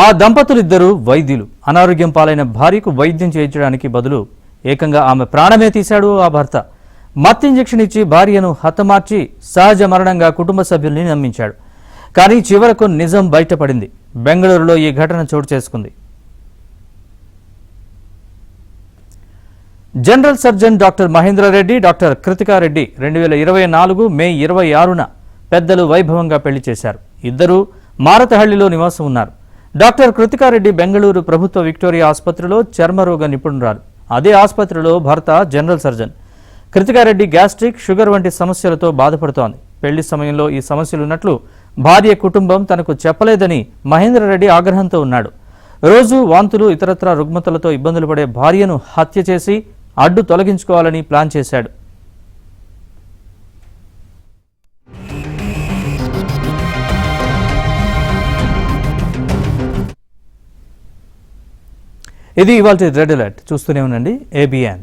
ఆ దంపతులిద్దరూ వైద్యులు. అనారోగ్యం పాలైన భార్యకు వైద్యం చేయించడానికి బదులు ఏకంగా ఆమె ప్రాణమే తీశాడు ఆ భర్త. మత్తు ఇంజెక్షన్ ఇచ్చి భార్యను హతమార్చి సహజ మరణంగా కుటుంబ సభ్యుల్ని నమ్మించాడు. కానీ చివరకు నిజం బయటపడింది. బెంగళూరులో ఈ ఘటన చోటు చేసుకుంది. General surgeon doctor Mahendra Reddy, doctor Kritika Reddy 2024 May 26న పెద్దలు వైభవంగా పెళ్లి చేశారు. ఇద్దరూ మారతహళ్లిలో నివాసం ఉన్నారు. డాక్టర్ కృతికారెడ్డి బెంగళూరు ప్రభుత్వ విక్టోరియా ఆసుపత్రిలో చర్మరోగ నిపుణురాలు. అదే ఆసుపత్రిలో భర్త general surgeon. Kritika Reddy gastric, sugar వంటి సమస్యలతో బాధపడుతోంది. పెళ్లి సమయంలో ఈ సమస్యలున్నట్లు భార్య కుటుంబం తనకు చెప్పలేదని మహేంద్రారెడ్డి ఆగ్రహంతో ఉన్నాడు. రోజు వాంతులు, ఇతరత్రా రుగ్మతలతో ఇబ్బందులు పడే భార్యను హత్య చేసి అడ్డు తొలగించుకోవాలని ప్లాన్ చేశాడు. ఇది ఇవాల్టి రెడ్ అలర్ట్. చూస్తూనే ఉండండి ABN.